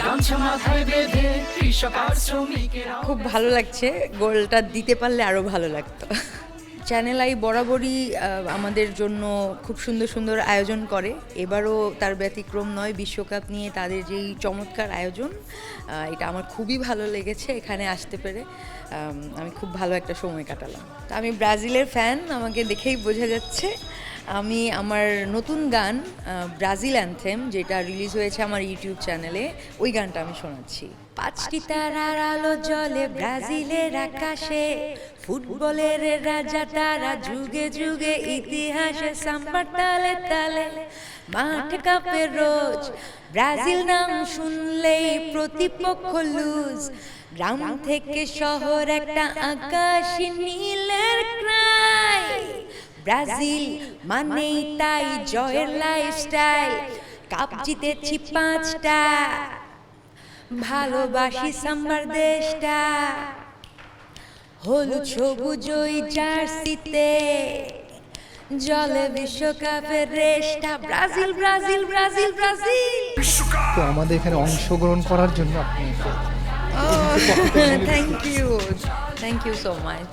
গামছা মাথায় বেঁধে কৃষক আর শ্রমিকেরা। খুব ভালো লাগছে, গোলটা দিতে পারলে আরও ভালো লাগতো। চ্যানেল আই বরাবরই আমাদের জন্য খুব সুন্দর সুন্দর আয়োজন করে, এবারও তার ব্যতিক্রম নয়। বিশ্বকাপ নিয়ে তাদের যেই চমৎকার আয়োজন, এটা আমার খুবই ভালো লেগেছে এখানে আসতে পেরে। আমি খুব ভালো একটা সময় কাটালাম। তা আমি ব্রাজিলের ফ্যান, আমাকে দেখেই বোঝা যাচ্ছে। আমি আমার নতুন গান ব্রাজিল অ্যানথেম, যেটা রিলিজ হয়েছে আমার ইউটিউব চ্যানেলে, ওই গানটা আমি শোনাচ্ছি। 5টি তারার আলো জ্বলে ব্রাজিলের আকাশে, ফুটবলের রাজা তারা, যুগে যুগে ইতিহাসে সাম্বার তালে তালে, মাঠ কাঁপে রোজ। ব্রাজিল নাম শুনলেই প্রতিপক্ষ লুজ, গ্রাম থেকে শহর একটা আকাশী নীলের ক্রাই। ব্রাজিল মানেই তাই জয়ের লাইফস্টাইল, কাপ জিতেছি 5টা, ভালোবাসি সাম্বার দেশটা। হলুদ সবুজ ওই জার্সিতে জলে বিশ্বকাপের রেশটা। Brazil Brazil Brazil Brazil. তো আমাদের এখানে অংশগ্রহণ করার জন্য আপনি থ্যাংক ইউ সো মাচ।